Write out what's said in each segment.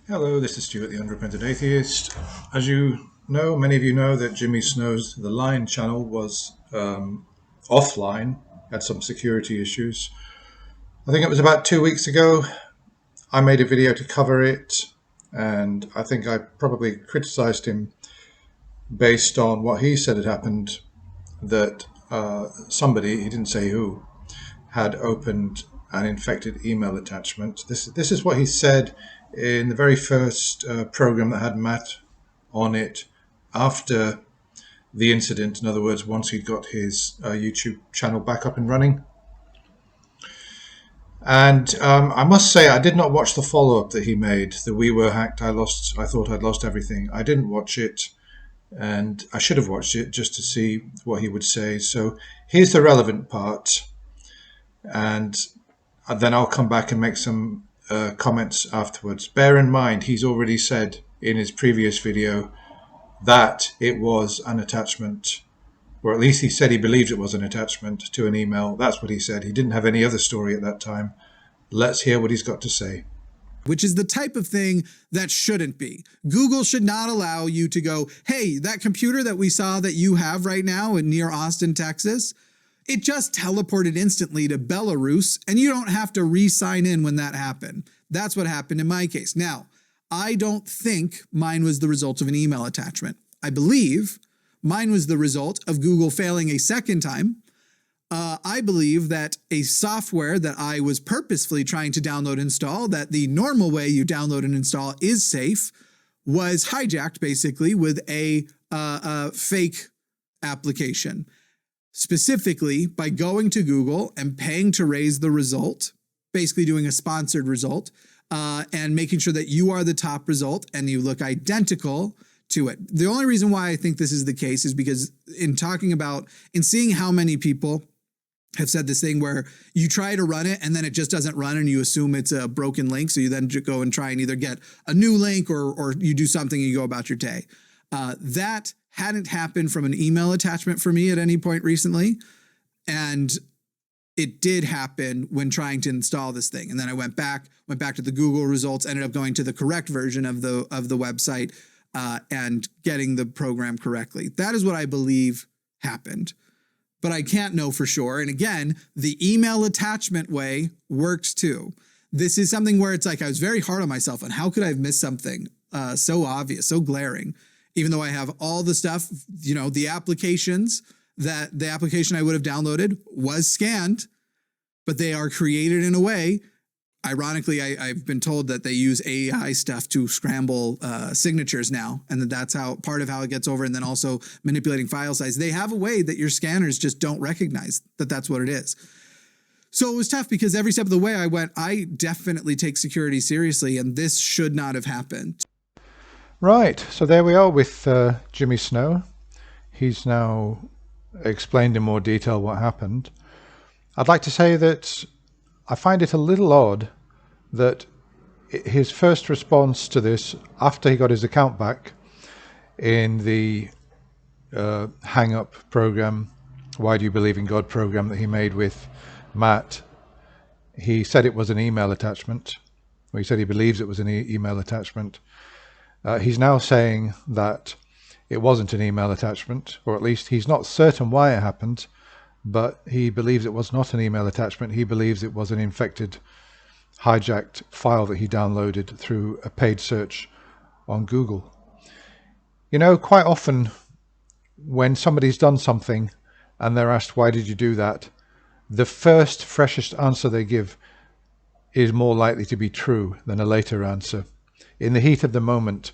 Hello, this is Stuart, the Unrepentant Atheist. As you know, many of you know that Jimmy Snow's The Line channel was offline, had some security issues. I think it was about 2 weeks ago. I made a video to cover it, and I think I probably criticized him based on what he said had happened, that somebody, he didn't say who, had opened an infected email attachment. This is what he said in the very first program that had Matt on it after the incident. In other words, once he'd got his YouTube channel back up and running. And I must say, I did not watch the follow-up that he made. The "We were hacked. I thought I'd lost everything." I didn't watch it, and I should have watched it just to see what he would say. So here's the relevant part, and then I'll come back and make some comments afterwards. Bear in mind, he's already said in his previous video that it was an attachment, or at least he said he believes it was an attachment to an email. That's what he said. He didn't have any other story at that time. Let's hear what he's got to say. Which is the type of thing that shouldn't be. Google should not allow you to go, hey, that computer that we saw that you have right now in near Austin, Texas, it just teleported instantly to Belarus, and you don't have to re-sign in when that happened. That's what happened in my case. Now, I don't think mine was the result of an email attachment. I believe mine was the result of Google failing a second time. I believe that a software that I was purposefully trying to download and install, that the normal way you download and install is safe, was hijacked basically with a fake application. Specifically, by going to Google and paying to raise the result, basically doing a sponsored result, and making sure that you are the top result and you look identical to it. The only reason why I think this is the case is because in seeing how many people have said this thing where you try to run it and then it just doesn't run and you assume it's a broken link. So you then go and try and either get a new link or you do something and you go about your day. That hadn't happened from an email attachment for me at any point recently. And it did happen when trying to install this thing. And then I went back to the Google results, ended up going to the correct version of the website and getting the program correctly. That is what I believe happened. But I can't know for sure. And again, the email attachment way works too. This is something where it's like I was very hard on myself on how could I have missed something so obvious, so glaring, even though I have all the stuff, the applications that the application I would have downloaded was scanned, but they are created in a way. Ironically, I've been told that they use AI stuff to scramble signatures now, and that's part of how it gets over, and then also manipulating file size. They have a way that your scanners just don't recognize that that's what it is. So it was tough because every step of the way I definitely take security seriously, and this should not have happened. Right, so there we are with Jimmy Snow. He's now explained in more detail what happened. I'd like to say that I find it a little odd that his first response to this, after he got his account back in the Hang Up program, Why Do You Believe in God program that he made with Matt, he said it was an email attachment. Well, he said he believes it was an email attachment. He's now saying that it wasn't an email attachment, or at least he's not certain why it happened, but he believes it was not an email attachment. He believes it was an infected, hijacked file that he downloaded through a paid search on Google. Quite often when somebody's done something and they're asked, why did you do that? The first, freshest answer they give is more likely to be true than a later answer. In the heat of the moment,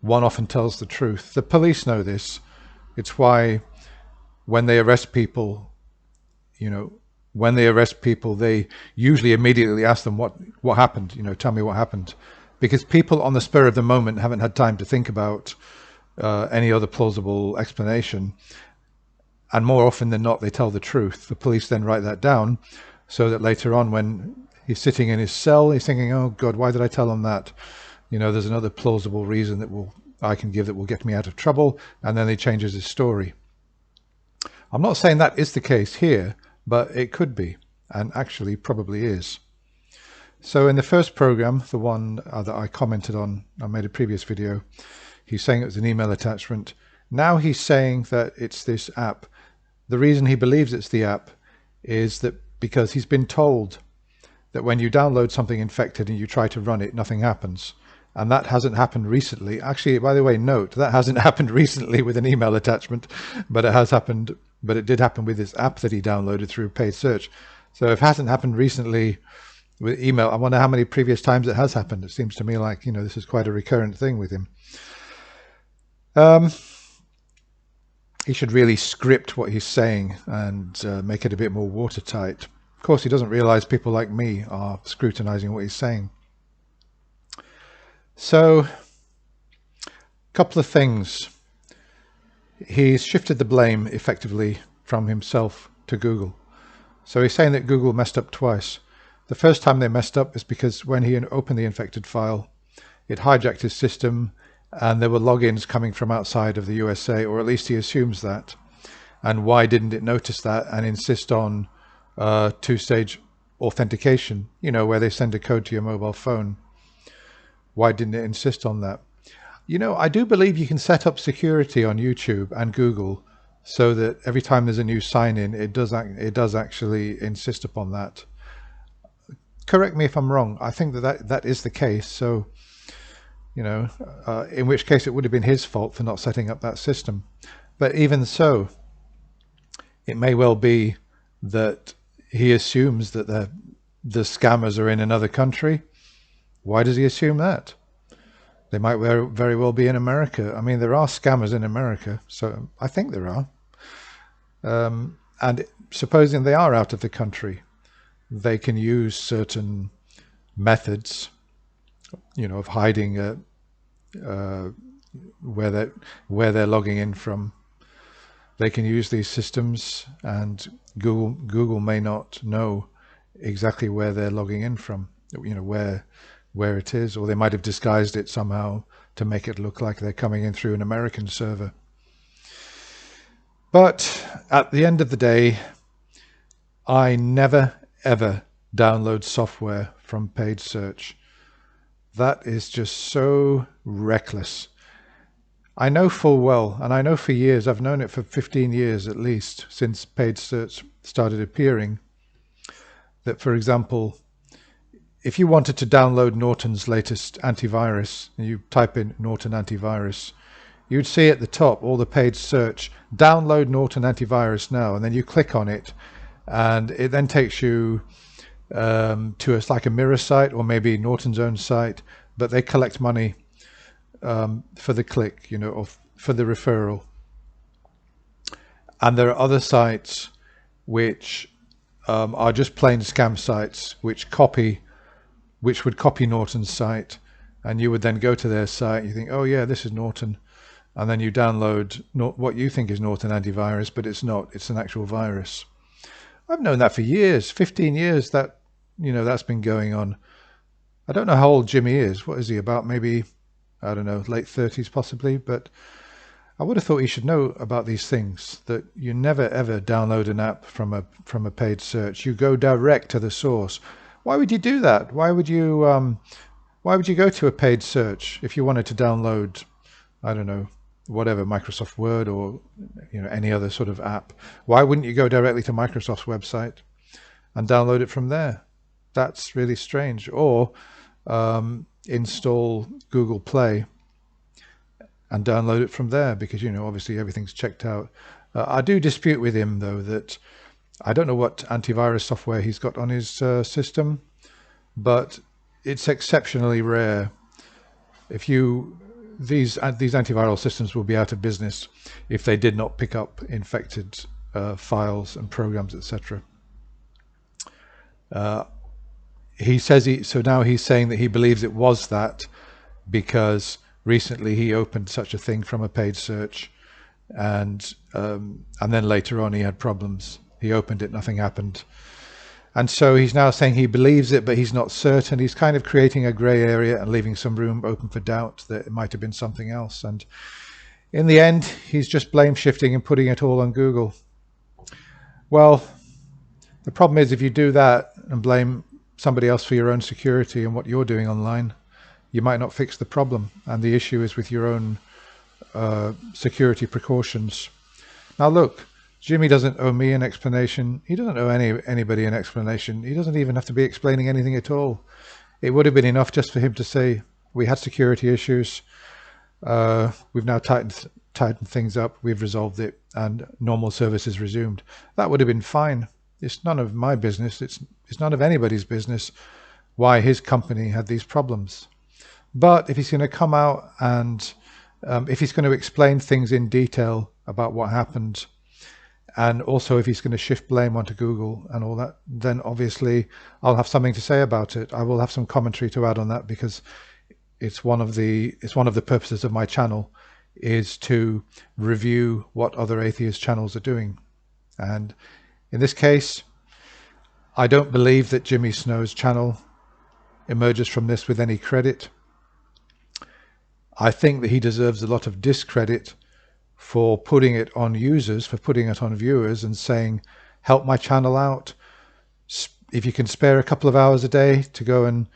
one often tells the truth. The police know this. It's why when they arrest people, they usually immediately ask them what happened, tell me what happened. Because people on the spur of the moment haven't had time to think about any other plausible explanation. And more often than not, they tell the truth. The police then write that down so that later on when he's sitting in his cell, he's thinking, oh God, why did I tell them that? There's another plausible reason that I can give that will get me out of trouble. And then he changes his story. I'm not saying that is the case here, but it could be, and actually probably is. So in the first program, the one that I commented on, I made a previous video, he's saying it was an email attachment. Now he's saying that it's this app. The reason he believes it's the app is that because he's been told that when you download something infected and you try to run it, nothing happens. And that hasn't happened recently. Actually, by the way, note, that hasn't happened recently with an email attachment, but it has happened, but it did happen with this app that he downloaded through paid search. So if it hasn't happened recently with email, I wonder how many previous times it has happened. It seems to me like, this is quite a recurrent thing with him. He should really script what he's saying and make it a bit more watertight. Of course, he doesn't realize people like me are scrutinizing what he's saying. So, a couple of things. He's shifted the blame effectively from himself to Google. So he's saying that Google messed up twice. The first time they messed up is because when he opened the infected file, it hijacked his system and there were logins coming from outside of the USA, or at least he assumes that. And why didn't it notice that and insist on two-stage authentication, where they send a code to your mobile phone? Why didn't it insist on that? I do believe you can set up security on YouTube and Google so that every time there's a new sign-in, it does actually insist upon that. Correct me if I'm wrong. I think that is the case. So, in which case it would have been his fault for not setting up that system. But even so, it may well be that he assumes that the scammers are in another country. Why does he assume that? They might very well be in America. I mean, there are scammers in America, so I think there are. And supposing they are out of the country, they can use certain methods, of hiding where they're logging in from. They can use these systems, and Google may not know exactly where they're logging in from. Where it is, or they might have disguised it somehow to make it look like they're coming in through an American server. But at the end of the day, I never ever download software from paid search. That is just so reckless. I know full well, and I know for years, I've known it for 15 years at least, since paid search started appearing, that, for example, if you wanted to download Norton's latest antivirus, and you type in Norton antivirus, you'd see at the top all the paid search, download Norton antivirus now, and then you click on it, and it then takes you to like a mirror site, or maybe Norton's own site, but they collect money for the click, or for the referral. And there are other sites which are just plain scam sites, which would copy Norton's site, and you would then go to their site, you think, oh yeah, this is Norton, and then you download what you think is Norton antivirus, but it's not, it's an actual virus. I've known that for years, 15 years, that that's been going on. I don't know how old Jimmy is. What is he, about maybe, I don't know, late 30s possibly, but I would have thought he should know about these things, that you never ever download an app from a paid search. You go direct to the source. Why would you do that? Why would you go to a paid search if you wanted to download, I don't know, whatever, Microsoft Word or any other sort of app? Why wouldn't you go directly to Microsoft's website and download it from there? That's really strange. Or install Google Play and download it from there, because obviously everything's checked out. I do dispute with him though that I don't know what antivirus software he's got on his system, but it's exceptionally rare. These antiviral systems will be out of business if they did not pick up infected files and programs, etc. So now he's saying that he believes it was that because recently he opened such a thing from a paid search, and then later on he had problems. He opened it, nothing happened. And so he's now saying he believes it, but he's not certain. He's kind of creating a gray area and leaving some room open for doubt that it might have been something else. And in the end, he's just blame shifting and putting it all on Google. Well, the problem is if you do that and blame somebody else for your own security and what you're doing online, you might not fix the problem. And the issue is with your own security precautions. Now look, Jimmy doesn't owe me an explanation. He doesn't owe anybody an explanation. He doesn't even have to be explaining anything at all. It would have been enough just for him to say, we had security issues. We've now tightened things up. We've resolved it and normal service is resumed. That would have been fine. It's none of my business. It's none of anybody's business why his company had these problems. But if he's going to come out and if he's going to explain things in detail about what happened, and also if he's going to shift blame onto Google and all that, then obviously I'll have something to say about it. I will have some commentary to add on that, because it's one of the purposes of my channel, is to review what other atheist channels are doing. And in this case, I don't believe that Jimmy Snow's channel emerges from this with any credit. I think that he deserves a lot of discredit for putting it on users, for putting it on viewers and saying, help my channel out. If you can spare a couple of hours a day to go and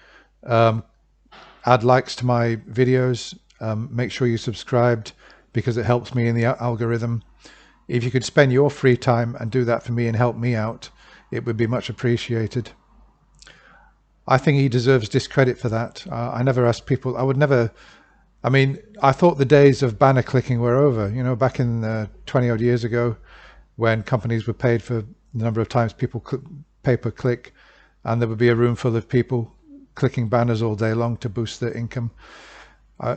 add likes to my videos, make sure you're subscribed, because it helps me in the algorithm. If you could spend your free time and do that for me and help me out, it would be much appreciated. I think he deserves discredit for that. I never asked people, I mean, I thought the days of banner clicking were over. You know, back in 20 odd years ago, when companies were paid for the number of times people pay per click, and there would be a room full of people clicking banners all day long to boost their income.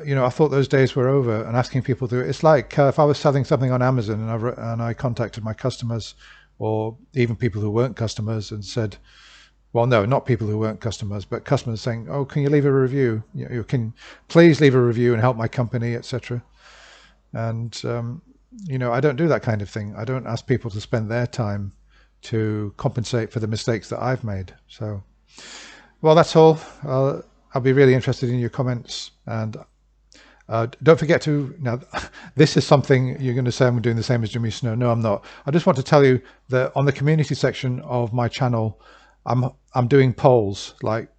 You know, I thought those days were over, and asking people to, it's like if I was selling something on Amazon and I contacted my customers, or even people who weren't customers, and said, well, no, not people who weren't customers, but customers saying, oh, can you leave a review? You can please leave a review and help my company, etc. And, you know, I don't do that kind of thing. I don't ask people to spend their time to compensate for the mistakes that I've made. So, well, that's all. I'll be really interested in your comments. And don't forget to, now, this is something you're going to say I'm doing the same as Jimmy Snow. No, I'm not. I just want to tell you that on the community section of my channel, I'm doing polls like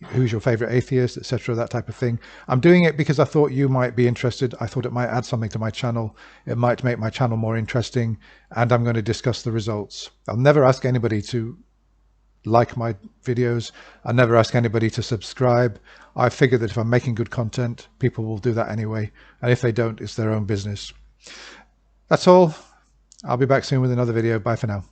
who's your favorite atheist, etc., that type of thing. I'm doing it because I thought you might be interested. I thought it might add something to my channel. It might make my channel more interesting, and I'm going to discuss the results. I'll never ask anybody to like my videos. I never ask anybody to subscribe. I figure that if I'm making good content, people will do that anyway. And if they don't, it's their own business. That's all. I'll be back soon with another video. Bye for now.